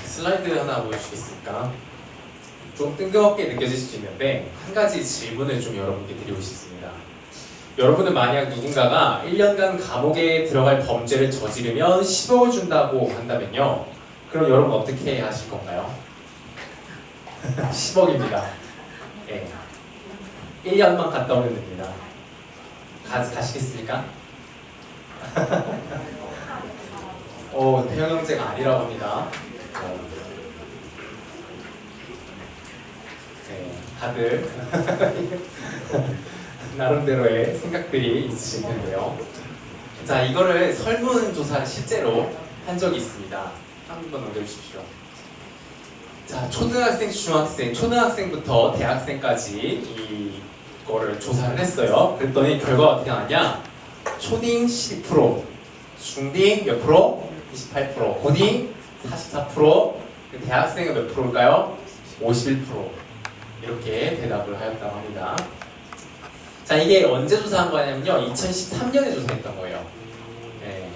슬라이드 하나 보여주시겠습니까? 좀 뜬금없게 느껴질 수 있는데 한 가지 질문을 좀 여러분께 드리고 싶습니다. 여러분은 만약 누군가가 1년간 감옥에 들어갈 범죄를 저지르면 10억을 준다고 한다면요, 그럼 여러분 어떻게 하실 건가요? 10억입니다. 예. 1년만 갔다 오면 됩니다. 가시겠습니까? 태영 형제가 아니라고 합니다. 네, 다들 나름대로의 생각들이 있으실 텐데요. 자, 이거를 설문조사를 실제로 한 적이 있습니다. 한번 넘겨주십시오. 자, 초등학생, 중학생, 초등학생부터 대학생까지 이거를 조사를 했어요. 그랬더니 결과가 어떻게 나왔냐? 초딩 12%, 중딩 몇 프로? 28%, 고딩 44%, 대학생은 몇 프로일까요? 51%. 이렇게 대답을 하였다고 합니다. 자, 이게 언제 조사한 거냐면요, 2013년에 조사했던 거예요. 네.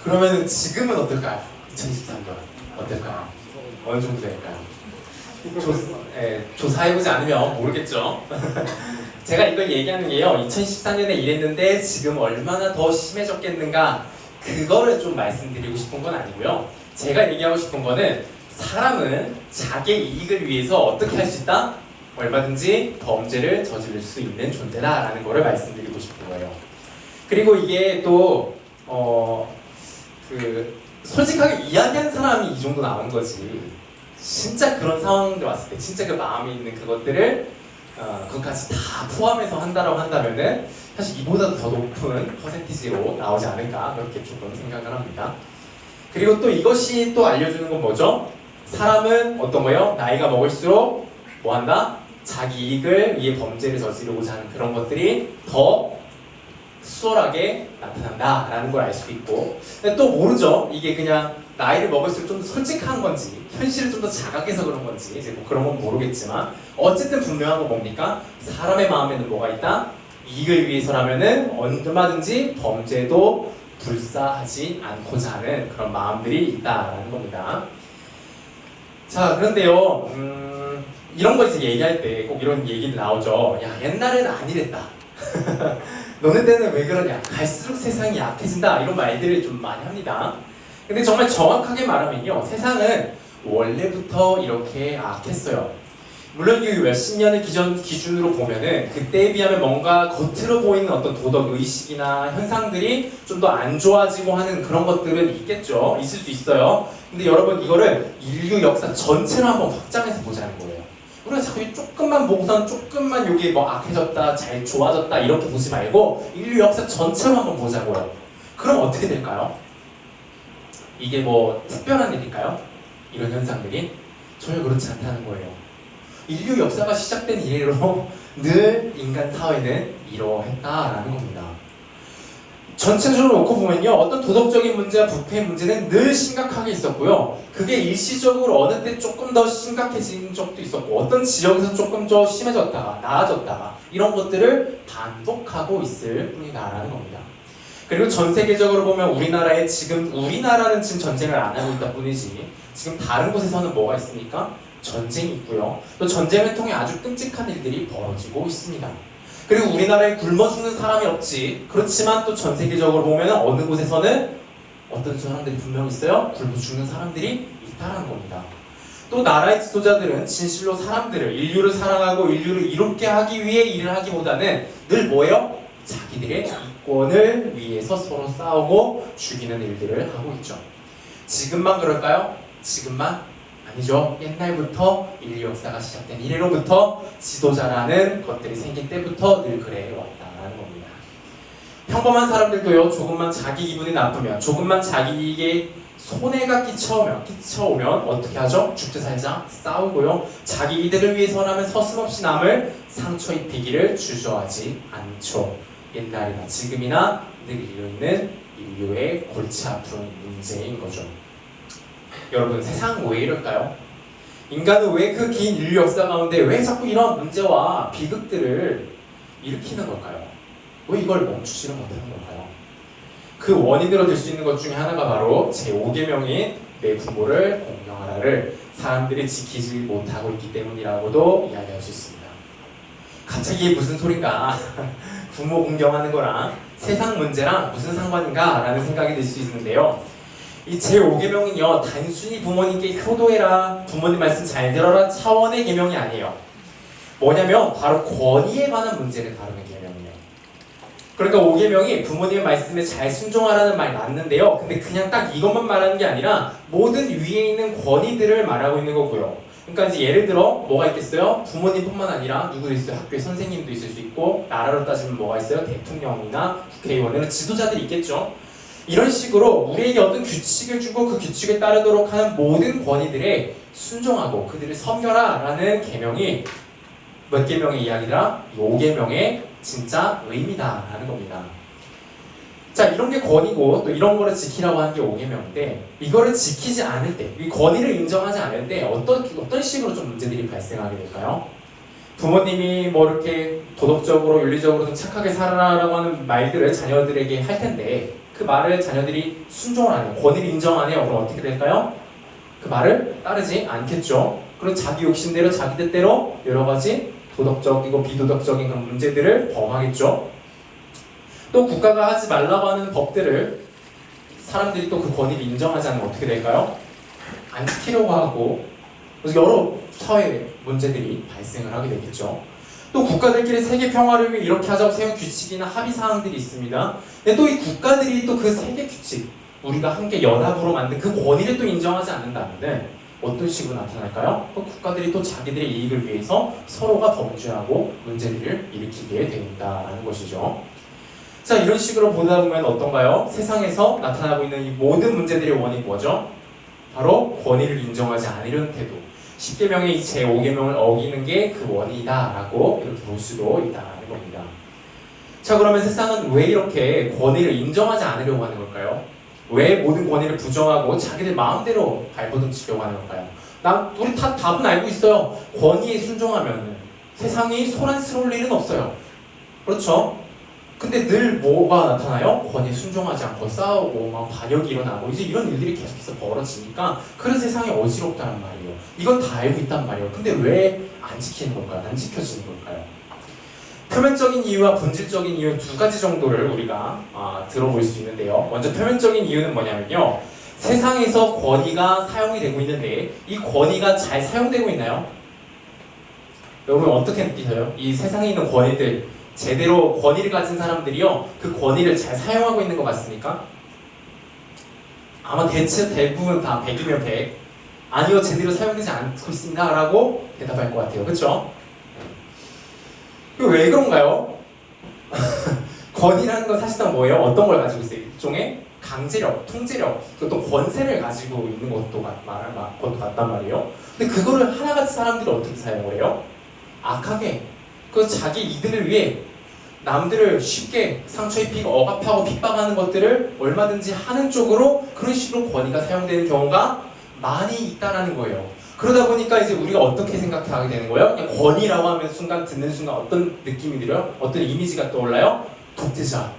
그러면 지금은 어떨까요? 2013년 어떨까요? 어느 정도 될까요? 조사해보지 않으면 모르겠죠. 제가 이걸 얘기하는 게요, 2014년에 이랬는데 지금 얼마나 더 심해졌겠는가, 그거를 좀 말씀드리고 싶은 건 아니고요. 제가 얘기하고 싶은 거는 사람은 자기 이익을 위해서 어떻게 할 수 있다? 얼마든지 범죄를 저지를 수 있는 존재다라는 거를 말씀드리고 싶은 거예요. 그리고 이게 또 솔직하게 이야기한 사람이 이 정도 나온 거지, 진짜 그런 상황들 왔을 때 진짜 그 마음에 있는 그것들을 그것까지 다 포함해서 한다라고 한다면은 사실 이보다 더 높은 퍼센티지로 나오지 않을까, 그렇게 조금 생각을 합니다. 그리고 또 이것이 또 알려주는 건 뭐죠? 사람은 어떤 거예요? 나이가 먹을수록 뭐 한다? 자기 이익을 위해 범죄를 저지르고자 하는 그런 것들이 더 수월하게 나타난다라는 걸 알 수 있고, 근데 또 모르죠. 이게 그냥 나이를 먹을수록 좀 더 솔직한 건지, 현실을 좀 더 자각해서 그런 건지, 이제 뭐 그런 건 모르겠지만 어쨌든 분명한 건 뭡니까? 사람의 마음에는 뭐가 있다? 이익을 위해서라면은 얼마든지 범죄도 불사하지 않고자 하는 그런 마음들이 있다라는 겁니다. 자, 그런데요, 이런 거 이제 얘기할 때 꼭 이런 얘기도 나오죠. 야, 옛날에는 아니랬다. 너네 때는 왜 그러냐? 갈수록 세상이 약해진다. 이런 말들을 좀 많이 합니다. 근데 정말 정확하게 말하면요, 세상은 원래부터 이렇게 악했어요. 물론 이 몇십 년의 기준으로 보면은 그때에 비하면 뭔가 겉으로 보이는 어떤 도덕 의식이나 현상들이 좀 더 안 좋아지고 하는 그런 것들은 있겠죠. 있을 수 있어요. 근데 여러분, 이거를 인류 역사 전체로 한번 확장해서 보자는 거예요. 우리가 자꾸 조금만 보고선 조금만 여기 뭐 악해졌다, 잘 좋아졌다 이렇게 보지 말고 인류 역사 전체로 한번 보자고요. 그럼 어떻게 될까요? 이게 뭐 특별한 일일까요? 이런 현상들이? 전혀 그렇지 않다는 거예요. 인류 역사가 시작된 이래로 늘 인간 사회는 이러했다라는 겁니다. 전체적으로 놓고 보면요, 어떤 도덕적인 문제와 부패의 문제는 늘 심각하게 있었고요. 그게 일시적으로 어느 때 조금 더 심각해진 적도 있었고, 어떤 지역에서 조금 더 심해졌다가 나아졌다가 이런 것들을 반복하고 있을 뿐이다라는 겁니다. 그리고 전 세계적으로 보면 우리나라는 지금 전쟁을 안 하고 있다 뿐이지, 지금 다른 곳에서는 뭐가 있습니까? 전쟁이 있고요. 또 전쟁을 통해 아주 끔찍한 일들이 벌어지고 있습니다. 그리고 우리나라에 굶어 죽는 사람이 없지. 그렇지만 또 전 세계적으로 보면 어느 곳에서는 어떤 사람들이 분명 있어요. 굶어 죽는 사람들이 있다라는 겁니다. 또 나라의 지도자들은 진실로 인류를 사랑하고 인류를 이롭게 하기 위해 일을 하기보다는 늘 뭐예요? 자기들의 이권을 위해서 서로 싸우고 죽이는 일들을 하고 있죠. 지금만 그럴까요? 지금만? 아니죠. 옛날부터 인류 역사가 시작된 이래로부터 지도자라는 것들이 생긴 때부터 늘 그래 왔다라는 겁니다. 평범한 사람들도요, 조금만 자기 기분이 나쁘면, 조금만 자기에게 손해가 끼쳐오면 어떻게 하죠? 죽자 살자 싸우고요. 자기 이득을 위해서라면 서슴없이 남을 상처 입히기를 주저하지 않죠. 옛날이나 지금이나 늘 이루는 인류의 골치 아픈 문제인 거죠. 여러분, 세상 왜 이럴까요? 인간은 왜 그 긴 인류 역사 가운데 왜 자꾸 이런 문제와 비극들을 일으키는 걸까요? 왜 이걸 멈추지를 못하는 걸까요? 그 원인으로 될 수 있는 것 중에 하나가 바로 제5계명인 내 부모를 공경하라를 사람들이 지키지 못하고 있기 때문이라고도 이야기할 수 있습니다. 갑자기 이게 무슨 소린가? 부모 공경하는 거랑 세상 문제랑 무슨 상관인가? 라는 생각이 들 수 있는데요. 이 제5계명은요 단순히 부모님께 효도해라, 부모님 말씀 잘 들어라 차원의 계명이 아니에요. 뭐냐면 바로 권위에 관한 문제를 다루는 계명이에요. 그러니까 5계명이 부모님의 말씀에 잘 순종하라는 말이 맞는데요. 근데 그냥 딱 이것만 말하는 게 아니라 모든 위에 있는 권위들을 말하고 있는 거고요. 그러니까 이제 예를 들어 뭐가 있겠어요? 부모님뿐만 아니라 누구도 있어요. 학교의 선생님도 있을 수 있고, 나라로 따지면 뭐가 있어요? 대통령이나 국회의원, 이런 지도자들이 있겠죠. 이런 식으로 우리에게 어떤 규칙을 주고 그 규칙을 따르도록 하는 모든 권위들에 순종하고 그들을 섬겨라 라는 계명이 몇 계명의 이야기라? 5계명의 진짜 의미다 라는 겁니다. 자, 이런 게 권위고 또 이런 거를 지키라고 하는 게 5계명인데, 이거를 지키지 않을 때, 이 권위를 인정하지 않을 때 어떤 식으로 좀 문제들이 발생하게 될까요? 부모님이 뭐 이렇게 도덕적으로 윤리적으로 좀 착하게 살아라라고 하는 말들을 자녀들에게 할 텐데 그 말을 자녀들이 순종을 안 해요. 권위를 인정 안 해요. 그럼 어떻게 될까요? 그 말을 따르지 않겠죠. 그리고 자기 욕심대로 자기 뜻대로 여러 가지 도덕적이고 비도덕적인 그런 문제들을 범하겠죠. 또 국가가 하지 말라고 하는 법들을 사람들이 또 그 권위를 인정하지 않으면 어떻게 될까요? 안 지키려고 하고, 그래서 여러 사회 문제들이 발생을 하게 되겠죠. 또 국가들끼리 세계 평화를 위해 이렇게 하자고 세운 규칙이나 합의 사항들이 있습니다. 근데 또 이 국가들이 또 그 세계 규칙, 우리가 함께 연합으로 만든 그 권위를 또 인정하지 않는다면 어떤 식으로 나타날까요? 또 국가들이 또 자기들의 이익을 위해서 서로가 범죄하고 문제들을 일으키게 된다는 것이죠. 자, 이런 식으로 보다 보면 어떤가요? 세상에서 나타나고 있는 이 모든 문제들의 원인이 뭐죠? 바로 권위를 인정하지 않으려는 태도. 10계명의 이 제5계명을 어기는 게 그 원인이다라고 이렇게 볼 수도 있다는 겁니다. 자, 그러면 세상은 왜 이렇게 권위를 인정하지 않으려고 하는 걸까요? 왜 모든 권위를 부정하고 자기들 마음대로 발버둥 치려고 하는 걸까요? 우리 다 답은 알고 있어요. 권위에 순종하면 세상이 소란스러울 일은 없어요. 그렇죠? 근데 늘 뭐가 나타나요? 권위에 순종하지 않고 싸우고 막 반역이 일어나고 이제 이런 일들이 계속해서 벌어지니까 그런 세상이 어지럽다는 말이에요. 이건 다 알고 있단 말이에요. 근데 왜 안 지키는 걸까요? 안 지켜지는 걸까요? 표면적인 이유와 본질적인 이유 두 가지 정도를 우리가 들어볼 수 있는데요. 먼저 표면적인 이유는 뭐냐면요. 세상에서 권위가 사용이 되고 있는데 이 권위가 잘 사용되고 있나요? 여러분 어떻게 느끼세요? 이 세상에 있는 권위들, 제대로 권위를 가진 사람들이요, 그 권위를 잘 사용하고 있는 것 같습니까? 아마 대부분 다 100이면 100. 아니요, 제대로 사용되지 않고 있습니다 라고 대답할 것 같아요. 그렇죠? 왜 그런가요? 권위라는 건 사실상 뭐예요? 어떤 걸 가지고 있어요? 일종의 강제력, 통제력, 또 권세를 가지고 있는 것도 같단 말이에요. 근데 그거를 하나같이 사람들이 어떻게 사용을 해요? 악하게, 그 자기 이득을 위해 남들을 쉽게 상처 입히고 억압하고 핍박하는 것들을 얼마든지 하는 쪽으로 그런 식으로 권위가 사용되는 경우가 많이 있다라는 거예요. 그러다 보니까 이제 우리가 어떻게 생각하게 되는 거예요? 그냥 권위라고 하면 듣는 순간 어떤 느낌이 들어요? 어떤 이미지가 떠올라요? 독재자.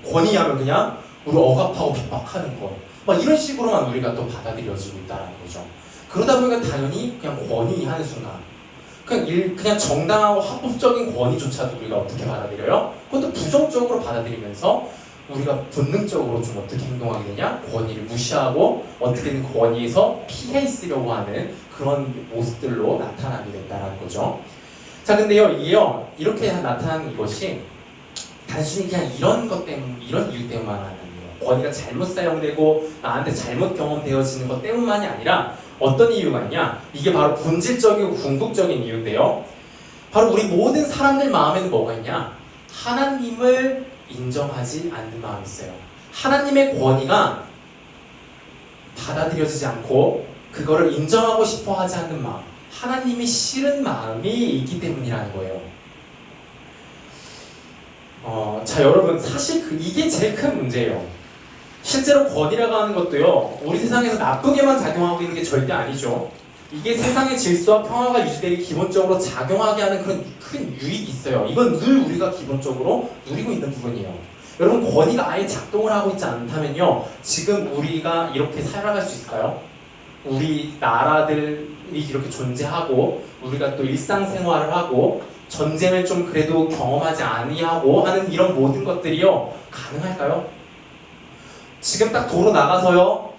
권위하면 그냥 우리 억압하고 핍박하는 거. 막 이런 식으로만 우리가 또 받아들여지고 있다는 거죠. 그러다 보니까 당연히 그냥 권위하는 순간 그냥 정당하고 합법적인 권위조차도 우리가 어떻게 받아들여요? 그것도 부정적으로 받아들이면서 우리가 본능적으로 좀 어떻게 행동하게 되냐? 권위를 무시하고 어떻게든 권위에서 피해 있으려고 하는 그런 모습들로 나타나게 된다는 거죠. 자, 근데요, 이게요, 이렇게 나타나는 이것이 단순히 그냥 이런 것 때문, 이런 이유 때문만 아니에요. 권위가 잘못 사용되고 나한테 잘못 경험되어지는 것 때문만이 아니라 어떤 이유가 있냐? 이게 바로 본질적이고 궁극적인 이유인데요. 바로 우리 모든 사람들 마음에는 뭐가 있냐? 하나님을 인정하지 않는 마음이 있어요. 하나님의 권위가 받아들여지지 않고 그거를 인정하고 싶어 하지 않는 마음, 하나님이 싫은 마음이 있기 때문이라는 거예요. 자, 여러분, 사실 이게 제일 큰 문제예요. 실제로 권위라고 하는 것도요, 우리 세상에서 나쁘게만 작용하고 있는 게 절대 아니죠. 이게 세상의 질서와 평화가 유지되기 기본적으로 작용하게 하는 그런 큰 유익이 있어요. 이건 늘 우리가 기본적으로 누리고 있는 부분이에요. 여러분, 권위가 아예 작동을 하고 있지 않다면요, 지금 우리가 이렇게 살아갈 수 있을까요? 우리 나라들이 이렇게 존재하고 우리가 또 일상생활을 하고 전쟁을 좀 그래도 경험하지 아니하고 하는 이런 모든 것들이요 가능할까요? 지금 딱 도로 나가서요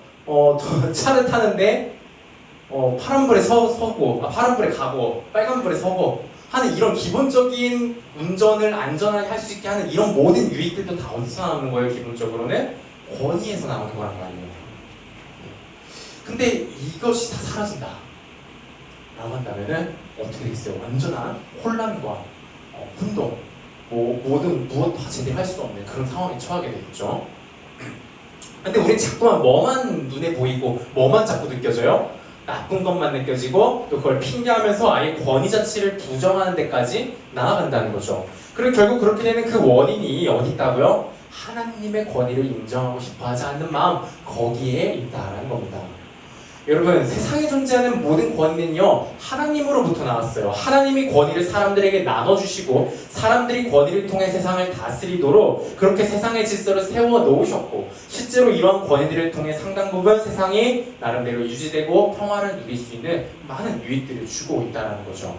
차를 타는데 파란불에 서고 파란불에 가고 빨간불에 서고 하는 이런 기본적인 운전을 안전하게 할 수 있게 하는 이런 모든 유익들도 다 어디서 나오는 거예요? 기본적으로는 권위에서 나오는 거란 말이에요. 근데 이것이 다 사라진다 라고 한다면은 어떻게 되겠어요? 완전한 혼란과 혼동, 모든 무엇 다 제대로 할 수 없는 그런 상황에 처하게 되겠죠. 근데 우린 자꾸만 뭐만 눈에 보이고 뭐만 자꾸 느껴져요? 나쁜 것만 느껴지고 또 그걸 핑계하면서 아예 권위 자체를 부정하는 데까지 나아간다는 거죠. 그리고 결국 그렇게 되는 그 원인이 어디 있다고요? 하나님의 권위를 인정하고 싶어 하지 않는 마음, 거기에 있다라는 겁니다. 여러분, 세상에 존재하는 모든 권위는요 하나님으로부터 나왔어요. 하나님이 권위를 사람들에게 나눠주시고 사람들이 권위를 통해 세상을 다스리도록 그렇게 세상의 질서를 세워놓으셨고 실제로 이러한 권위들을 통해 상당 부분 세상이 나름대로 유지되고 평화를 누릴 수 있는 많은 유익들을 주고 있다는 거죠.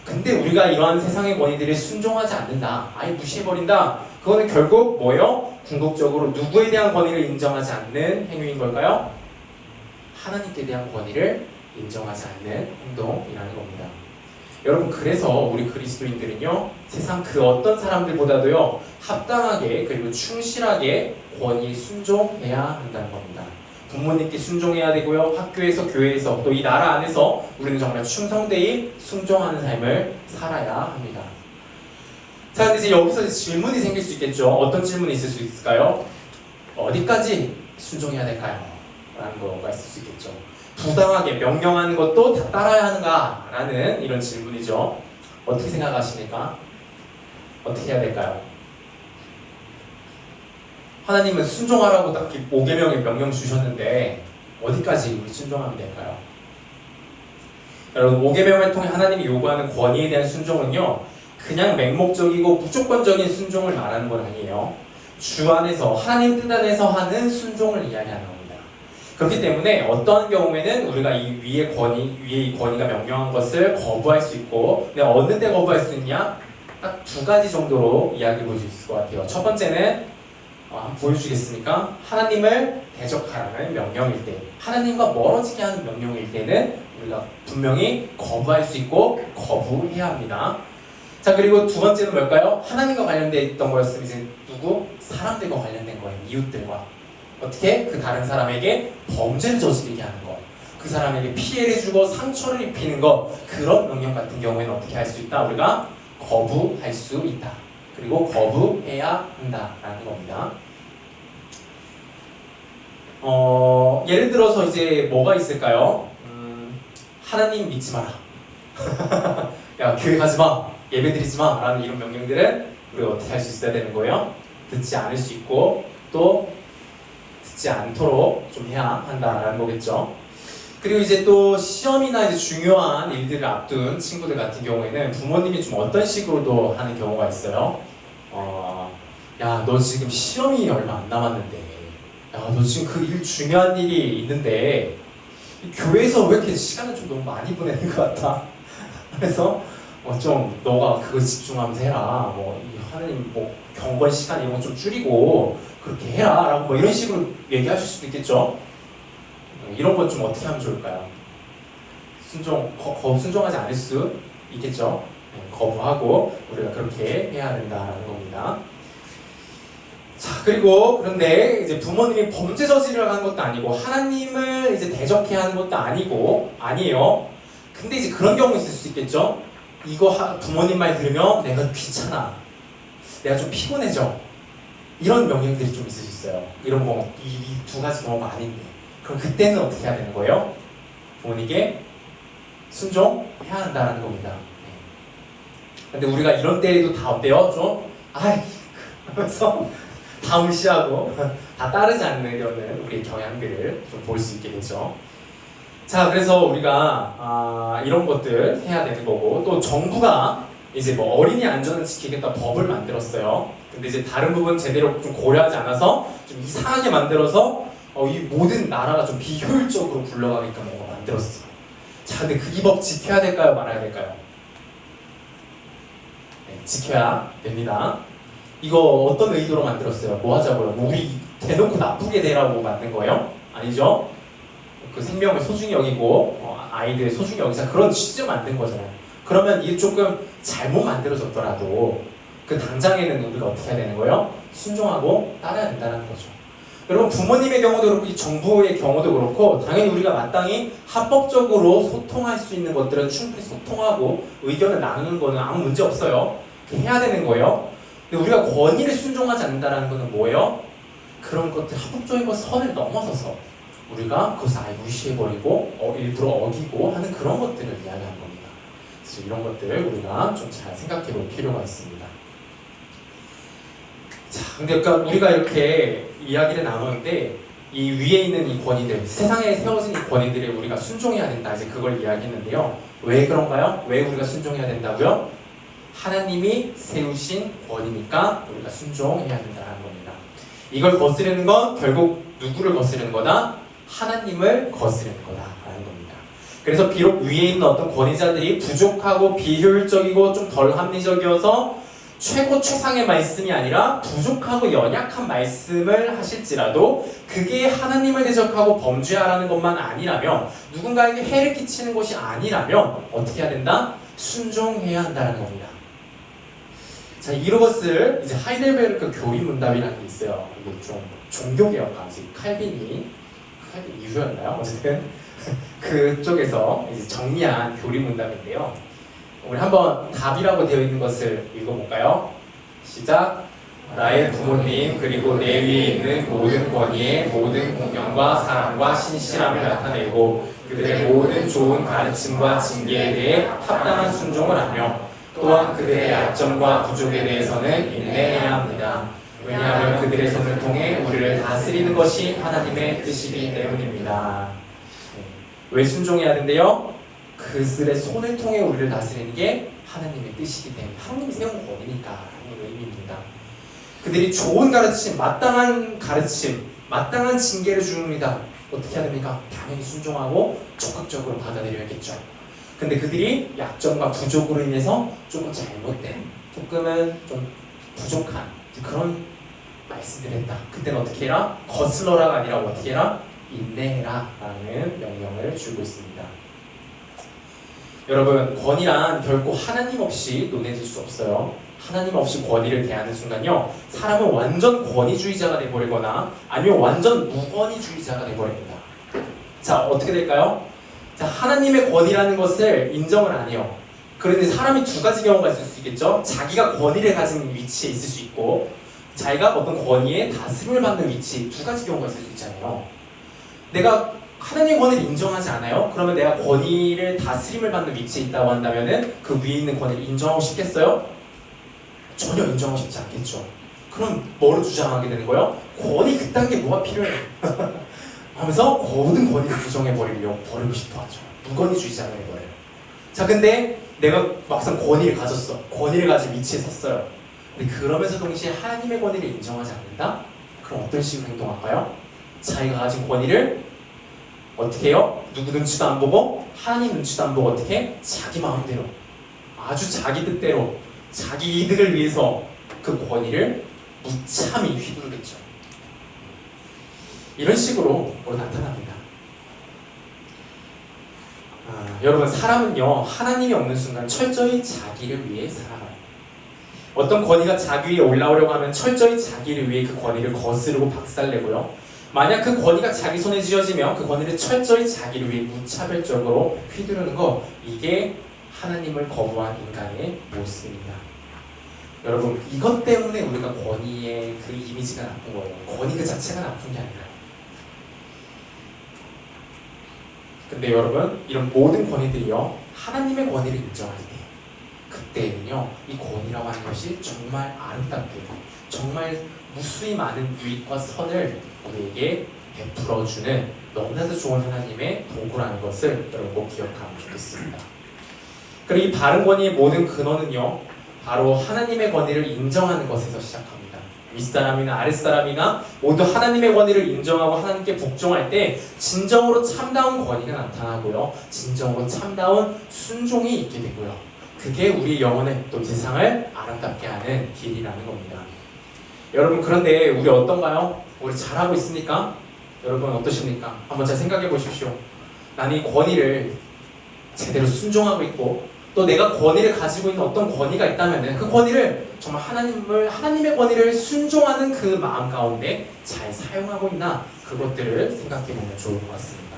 근데 우리가 이러한 세상의 권위들을 순종하지 않는다, 아예 무시해버린다, 그거는 결국 뭐예요? 궁극적으로 누구에 대한 권위를 인정하지 않는 행위인 걸까요? 하나님께 대한 권위를 인정하지 않는 행동이라는 겁니다. 여러분, 그래서 우리 그리스도인들은요 세상 그 어떤 사람들보다도요 합당하게 그리고 충실하게 권위에 순종해야 한다는 겁니다. 부모님께 순종해야 되고요, 학교에서 교회에서 또 이 나라 안에서 우리는 정말 충성되이 순종하는 삶을 살아야 합니다. 자, 근데 이제 여기서 질문이 생길 수 있겠죠. 어떤 질문이 있을 수 있을까요? 어디까지 순종해야 될까요? 라는 거가 있을 수 있겠죠. 부당하게 명령하는 것도 다 따라야 하는가? 라는 이런 질문이죠. 어떻게 생각하십니까? 어떻게 해야 될까요? 하나님은 순종하라고 딱 5계명의 명령 주셨는데 어디까지 우리 순종하면 될까요? 여러분, 5계명을 통해 하나님이 요구하는 권위에 대한 순종은요 그냥 맹목적이고 무조건적인 순종을 말하는 건 아니에요. 주 안에서 하나님 뜻 안에서 하는 순종을 이야기하는 겁니다. 그렇기 때문에 어떠한 경우에는 우리가 이 위의 권위가 명령한 것을 거부할 수 있고, 근데 어느 때 거부할 수 있냐? 딱 2가지 정도로 이야기해 볼 수 있을 것 같아요. 첫 번째는 한번 보여주겠습니까? 하나님을 대적하라는 명령일 때, 하나님과 멀어지게 하는 명령일 때는 우리가 분명히 거부할 수 있고 거부해야 합니다. 자, 그리고 2번째는 뭘까요? 하나님과 관련되어 있던 거였으면 이제 누구? 사람들과 관련된 거예요. 이웃들과. 어떻게? 그 다른 사람에게 범죄를 저지르게 하는 것, 그 사람에게 피해를 주고 상처를 입히는 것, 그런 명령 같은 경우에는 어떻게 할 수 있다? 우리가 거부할 수 있다. 그리고 거부해야 한다라는 겁니다. 예를 들어서 이제 뭐가 있을까요? 하나님 믿지 마라. 야, 교회 가지 마. 예배 드리지 마. 라는 이런 명령들은 우리가 어떻게 할 수 있어야 되는 거예요? 듣지 않을 수 있고 또 듣지 않도록 좀 해야 한다라는 거겠죠. 그리고 이제 또 시험이나 이제 중요한 일들을 앞둔 친구들 같은 경우에는 부모님이 좀 어떤 식으로도 하는 경우가 있어요. 야, 너 지금 시험이 얼마 안 남았는데, 야, 너 지금 그 일 중요한 일이 있는데 교회에서 왜 이렇게 시간을 좀 너무 많이 보내는 것 같아? 그래서 좀 너가 그거 집중하면서 해라. 하나님 경건 시간 이런 거 좀 줄이고 그렇게 해라 라고 이런 식으로 얘기하실 수도 있겠죠. 이런 건 좀 어떻게 하면 좋을까요? 순종하지 않을 수 있겠죠. 거부하고 우리가 그렇게 해야 된다라는 겁니다. 자, 그리고 그런데 이제 부모님이 범죄 저지르라고 하는 것도 아니고 하나님을 이제 대적해야 하는 것도 아니에요. 근데 이제 그런 경우 있을 수 있겠죠. 이거 부모님 말 들으면 내가 귀찮아, 내가 좀 피곤해져, 이런 명령들이 좀 있을 수 있어요. 이런 거, 이 2가지 경우가 아닌데, 그럼 그때는 어떻게 해야 되는 거예요? 부모님께 순종해야 한다는 겁니다. 근데 우리가 이런 때에도 다 어때요? 좀 하면서 다 무시하고 다 따르지 않는 우리의 경향들을 좀 볼 수 있게 되죠. 자, 그래서 우리가 이런 것들 해야 되는 거고, 또 정부가 이제 어린이 안전을 지키겠다 법을 만들었어요. 근데 이제 다른 부분 제대로 좀 고려하지 않아서 좀 이상하게 만들어서 이 모든 나라가 좀 비효율적으로 굴러가게끔 뭔가 만들었어. 자, 근데 그 이 법 지켜야 될까요? 말아야 될까요? 네, 지켜야 됩니다. 이거 어떤 의도로 만들었어요? 뭐 하자고요? 뭐 우리 대놓고 나쁘게 되라고 만든 거예요? 아니죠? 그 생명을 소중히 여기고 아이들의 소중히 여기자 그런 취지로 만든 거잖아요. 그러면 이게 조금 잘못 만들어졌더라도 그 당장에는 우리가 어떻게 해야 되는 거예요? 순종하고 따라야 된다는 거죠. 여러분 부모님의 경우도 그렇고 이 정부의 경우도 그렇고 당연히 우리가 마땅히 합법적으로 소통할 수 있는 것들은 충분히 소통하고 의견을 나누는 거는 아무 문제 없어요. 해야 되는 거예요. 근데 우리가 권위를 순종하지 않는다는 것은 뭐예요? 그런 것들 합법적인 것 선을 넘어서서 우리가 그것을 아예 무시해버리고 일부러 어기고 하는 그런 것들을 이야기하는 겁니다. 그래서 이런 것들 우리가 좀 잘 생각해 볼 필요가 있습니다. 자, 근데 그러니까 우리가 이렇게 이야기를 나누는데 이 위에 있는 이 권위들, 세상에 세워진 이 권위들에 우리가 순종해야 된다. 이제 그걸 이야기했는데요. 왜 그런가요? 왜 우리가 순종해야 된다고요? 하나님이 세우신 권위니까 우리가 순종해야 된다는 겁니다. 이걸 거스르는 건 결국 누구를 거스르는 거다? 하나님을 거스르는 거다라는 겁니다. 그래서 비록 위에 있는 어떤 권위자들이 부족하고 비효율적이고 좀 덜 합리적이어서 최고 최상의 말씀이 아니라 부족하고 연약한 말씀을 하실지라도 그게 하나님을 대적하고 범죄하라는 것만 아니라면 누군가에게 해를 끼치는 것이 아니라면 어떻게 해야 된다? 순종해야 한다는 겁니다. 자, 이것을 이제 하이델베르크 교리문답이라는 게 있어요. 이게 좀 종교개혁가지 칼빈 이후였나요? 어쨌든 그쪽에서 이제 정리한 교리문답인데요. 우리 한번 답이라고 되어 있는 것을 읽어볼까요? 시작. 나의 부모님 그리고 내 위에 있는 모든 권위의 모든 공경과 사랑과 신실함을 나타내고 그들의 모든 좋은 가르침과 징계에 대해 합당한 순종을 하며 또한 그들의 약점과 부족에 대해서는 인내해야 합니다. 왜냐하면 그들의 손을 통해 우리를 다스리는 것이 하나님의 뜻이기 때문입니다. 왜 순종해야 된대요? 그들의 손을 통해 우리를 다스리는 게 하나님의 뜻이기 때문에 하나님이 세운 권위니까 라는 의미입니다. 그들이 좋은 가르침, 마땅한 가르침, 마땅한 징계를 줍니다. 어떻게 해야 됩니까? 당연히 순종하고 적극적으로 받아들여야겠죠. 근데 그들이 약점과 부족으로 인해서 조금 잘못된, 조금은 좀 부족한 그런 말씀들을 했다. 그때는 어떻게 해라? 거슬러라가 아니라 어떻게 해라? 인내해라 라는 명령을 주고 있습니다. 여러분, 권위란 결코 하나님 없이 논해질 수 없어요. 하나님 없이 권위를 대하는 순간요, 사람은 완전 권위주의자가 되어버리거나 아니면 완전 무권위주의자가 되어버립니다. 자, 어떻게 될까요? 자, 하나님의 권위라는 것을 인정을 안 해요. 그런데 사람이 두 가지 경우가 있을 수 있겠죠. 자기가 권위를 가진 위치에 있을 수 있고 자기가 어떤 권위에 다스림을 받는 위치, 두 가지 경우가 있을 수 있잖아요. 내가 하나님의 권위를 인정하지 않아요? 그러면 내가 권위를 다스림을 받는 위치에 있다고 한다면은 그 위에 있는 권위를 인정하고 싶겠어요? 전혀 인정하고 싶지 않겠죠. 그럼 뭐를 주장하게 되는 거예요? 권위 그딴 게 뭐가 필요해? 하면서 모든 권위를 버리고 싶어 하죠. 무권위주의자가 돼버려요. 자, 근데 내가 막상 권위를 가졌어. 권위를 가진 위치에 섰어요. 근데 그러면서 동시에 하나님의 권위를 인정하지 않는다? 그럼 어떤 식으로 행동할까요? 자기가 가진 권위를 어떻게 해요? 누구 눈치도 안 보고 하나님 눈치도 안 보고 어떻게 해? 자기 마음대로 아주 자기 뜻대로 자기 이득을 위해서 그 권위를 무참히 휘두르겠죠. 이런 식으로 나타납니다. 여러분, 사람은요 하나님이 없는 순간 철저히 자기를 위해 살아가요. 어떤 권위가 자기 위에 올라오려고 하면 철저히 자기를 위해 그 권위를 거스르고 박살내고요, 만약 그 권위가 자기 손에 쥐어지면 그 권위를 철저히 자기를 위해 무차별적으로 휘두르는 거, 이게 하나님을 거부한 인간의 모습입니다. 여러분, 이것 때문에 우리가 권위의 그 이미지가 나쁜 거예요. 권위 그 자체가 나쁜 게 아니라. 근데 여러분, 이런 모든 권위들이요 하나님의 권위를 인정할 때 그때는요 이 권위라고 하는 것이 정말 아름답게 정말 무수히 많은 유익과 선을 우리에게 베풀어주는 너무나도 좋은 하나님의 도구라는 것을 여러분 꼭 기억하면 좋겠습니다. 그리고 이 바른 권위의 모든 근원은요 바로 하나님의 권위를 인정하는 것에서 시작합니다. 윗사람이나 아랫사람이나 모두 하나님의 권위를 인정하고 하나님께 복종할 때 진정으로 참다운 권위가 나타나고요. 진정으로 참다운 순종이 있게 되고요. 그게 우리 영혼의 또 세상을 아름답게 하는 길이라는 겁니다. 여러분, 그런데 우리 어떤가요? 우리 잘하고 있습니까? 여러분 어떠십니까? 한번 잘 생각해 보십시오. 나는 이 권위를 제대로 순종하고 있고 또 내가 권위를 가지고 있는 어떤 권위가 있다면 그 권위를 정말 하나님의 권위를 순종하는 그 마음 가운데 잘 사용하고 있나, 그것들을 생각해 보면 좋을 것 같습니다.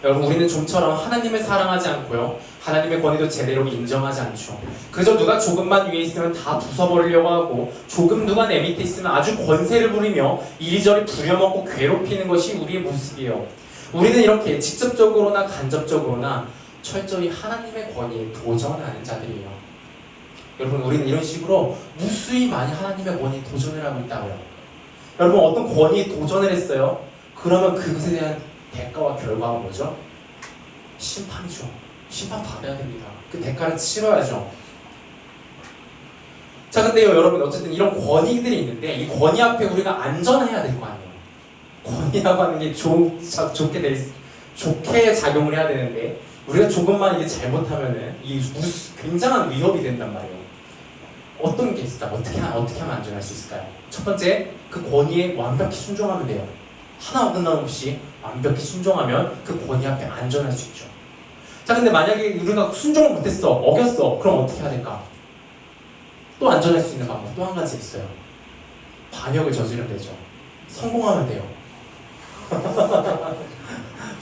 여러분, 우리는 좀처럼 하나님을 사랑하지 않고요, 하나님의 권위도 제대로 인정하지 않죠. 그저 누가 조금만 위에 있으면 다 부숴버리려고 하고, 조금 누가 내 밑에 있으면 아주 권세를 부리며 이리저리 부려먹고 괴롭히는 것이 우리의 모습이에요. 우리는 이렇게 직접적으로나 간접적으로나 철저히 하나님의 권위에 도전하는 자들이에요. 여러분, 우리는 이런 식으로 무수히 많이 하나님의 권위에 도전을 하고 있다고요. 여러분, 어떤 권위에 도전을 했어요? 그러면 그것에 대한 대가와 결과가 뭐죠? 심판이죠. 심판 받아야 됩니다. 그 대가를 치러야죠. 자, 근데요, 여러분, 어쨌든 이런 권위들이 있는데 이 권위 앞에 우리가 안전해야 될 거 아니에요. 권위라고 하는 게 좋게 작용을 해야 되는데 우리가 조금만 이게 잘못하면은 이 굉장한 위협이 된단 말이에요. 어떤 게 있을까? 어떻게 하면 안전할 수 있을까요? 첫 번째, 그 권위에 완벽히 순종하면 돼요. 하나 어긋남없이 완벽히 순종하면 그 권위 앞에 안전할 수 있죠. 자, 근데 만약에 우리가 순종을 못했어, 어겼어, 그럼 어떻게 해야 될까? 또 안전할 수 있는 방법 또 한 가지 있어요. 반역을 저지르면 되죠. 성공하면 돼요.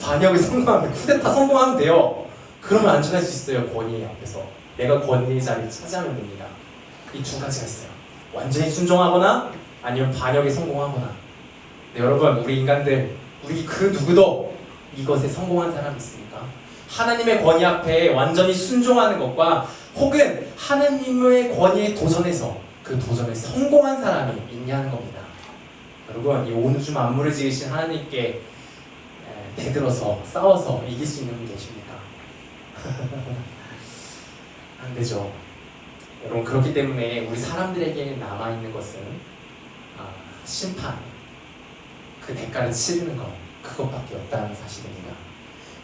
반역을 성공하면, 쿠데타 성공하면 돼요. 그러면 안전할 수 있어요. 권위 앞에서 내가 권위의 자리를 차지하면 됩니다. 이 두 가지가 있어요. 완전히 순종하거나 아니면 반역에 성공하거나. 네, 여러분, 우리 인간들, 우리 그 누구도 이것에 성공한 사람이 있습니까? 하나님의 권위 앞에 완전히 순종하는 것과 혹은 하나님의 권위에 도전해서 그 도전에 성공한 사람이 있냐는 겁니다. 여러분, 이 온 우주 만물을 지으신 하나님께 대들어서 싸워서 이길 수 있는 분 계십니까? 안 되죠. 여러분, 그렇기 때문에 우리 사람들에게 남아있는 것은 심판, 그 대가를 치르는 것, 그것밖에 없다는 사실입니다.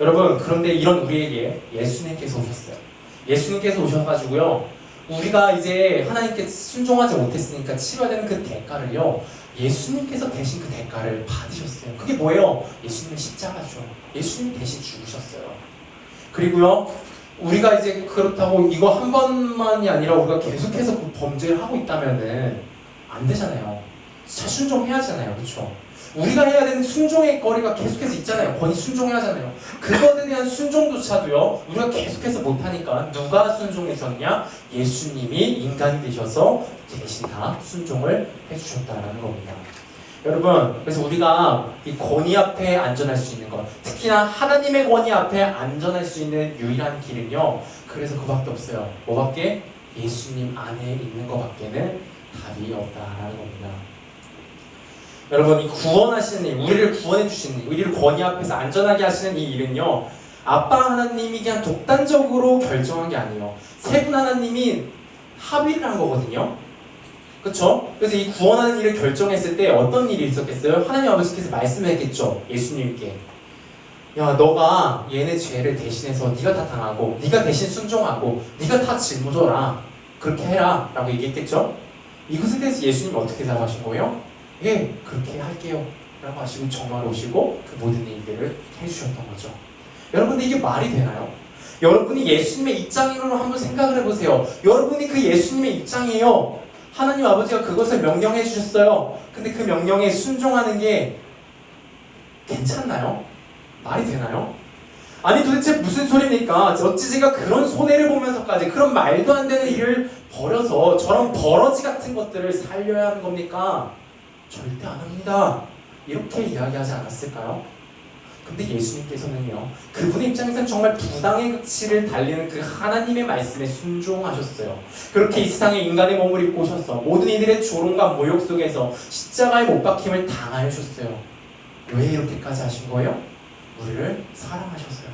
여러분, 그런데 이런 우리에게 예수님께서 오셨어요. 예수님께서 오셔가지고요, 우리가 이제 하나님께 순종하지 못했으니까 치러야 되는 그 대가를요, 예수님께서 대신 그 대가를 받으셨어요. 그게 뭐예요? 예수님의 십자가죠. 예수님 대신 죽으셨어요. 그리고요, 우리가 이제 그렇다고 이거 한 번만이 아니라 우리가 계속해서 그 범죄를 하고 있다면은 안 되잖아요. 잘 순종해야 하잖아요. 그렇죠? 우리가 해야 되는 순종의 거리가 계속해서 있잖아요. 권위 순종해야 하잖아요. 그것에 대한 순종조차도요, 우리가 계속해서 못하니까 누가 순종해줬냐? 예수님이 인간이 되셔서 대신 다 순종을 해주셨다는 겁니다. 여러분, 그래서 우리가 이 권위 앞에 안전할 수 있는 것, 특히나 하나님의 권위 앞에 안전할 수 있는 유일한 길은요, 그래서 그밖에 없어요. 뭐밖에? 예수님 안에 있는 것밖에는 답이 없다라는 겁니다. 여러분, 이 구원하시는 일, 우리를 구원해 주시는 일, 우리를 권위 앞에서 안전하게 하시는 이 일은요, 아빠 하나님이 그냥 독단적으로 결정한 게 아니에요. 세 분 하나님이 합의를 한 거거든요. 그렇죠? 그래서 이 구원하는 일을 결정했을 때 어떤 일이 있었겠어요? 하나님 아버지께서 말씀했겠죠. 예수님께, 야, 너가 얘네 죄를 대신해서 네가 다 당하고 네가 대신 순종하고 네가 다 짊어져라, 그렇게 해라 라고 얘기했겠죠. 이것에 대해서 예수님이 어떻게 대답하신 거예요? 예, 그렇게 할게요 라고 하시고 정말 오시고 그 모든 일들을 해주셨던 거죠. 여러분들, 이게 말이 되나요? 여러분이 예수님의 입장으로 한번 생각을 해보세요. 여러분이 그 예수님의 입장이에요. 하나님 아버지가 그것을 명령해 주셨어요. 근데 그 명령에 순종하는 게 괜찮나요? 말이 되나요? 아니, 도대체 무슨 소리입니까? 어찌 제가 그런 손해를 보면서까지 그런 말도 안 되는 일을 벌여서 저런 버러지 같은 것들을 살려야 하는 겁니까? 절대 안 합니다. 이렇게 이야기하지 않았을까요? 근데 예수님께서는요, 그분의 입장에서는 정말 부당의 극치를 달리는 그 하나님의 말씀에 순종하셨어요. 그렇게 이 세상에 인간의 몸을 입고 오셔서 모든 이들의 조롱과 모욕 속에서 십자가에 못 박힘을 당하셨어요. 왜 이렇게까지 하신 거예요? 우리를 사랑하셨어요.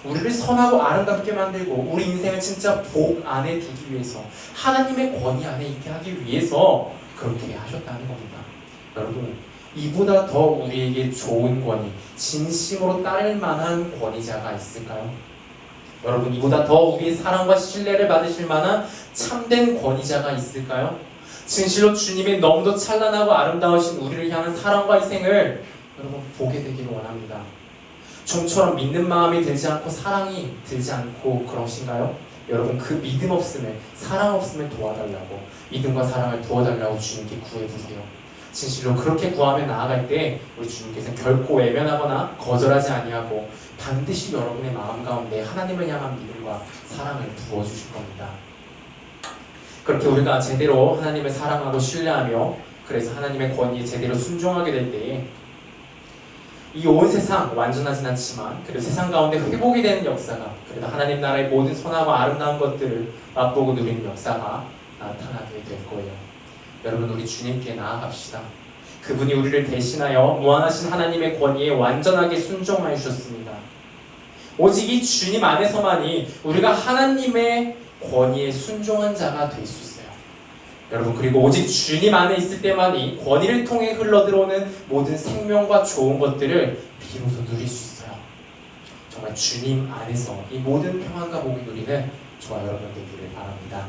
우리를 선하고 아름답게 만들고 우리 인생을 진짜 복 안에 두기 위해서, 하나님의 권위 안에 있게 하기 위해서 그렇게 하셨다는 겁니다. 여러분, 이보다 더 우리에게 좋은 권위, 진심으로 따를 만한 권위자가 있을까요? 여러분, 이보다 더 우리의 사랑과 신뢰를 받으실 만한 참된 권위자가 있을까요? 진실로 주님의 너무도 찬란하고 아름다우신 우리를 향한 사랑과 희생을 여러분 보게 되기를 원합니다. 좀처럼 믿는 마음이 들지 않고 사랑이 들지 않고 그러신가요? 여러분, 그 믿음 없음을, 사랑 없음을 도와달라고, 믿음과 사랑을 도와달라고 주님께 구해보세요. 진실로 그렇게 구하며 나아갈 때 우리 주님께서는 결코 외면하거나 거절하지 아니하고 반드시 여러분의 마음 가운데 하나님을 향한 믿음과 사랑을 부어주실 겁니다. 그렇게 우리가 제대로 하나님을 사랑하고 신뢰하며 그래서 하나님의 권위에 제대로 순종하게 될 때에 이 온 세상 완전하진 않지만 그래도 세상 가운데 회복이 되는 역사가, 그래도 하나님 나라의 모든 선하고 아름다운 것들을 맛보고 누리는 역사가 나타나게 될 거예요. 여러분, 우리 주님께 나아갑시다. 그분이 우리를 대신하여 무한하신 하나님의 권위에 완전하게 순종하여 주셨습니다. 오직 이 주님 안에서만이 우리가 하나님의 권위에 순종한 자가 될 수 있어요. 여러분, 그리고 오직 주님 안에 있을 때만이 권위를 통해 흘러들어오는 모든 생명과 좋은 것들을 비로소 누릴 수 있어요. 정말 주님 안에서 이 모든 평안과 복이 누리는 저와 여러분 되기를 바랍니다.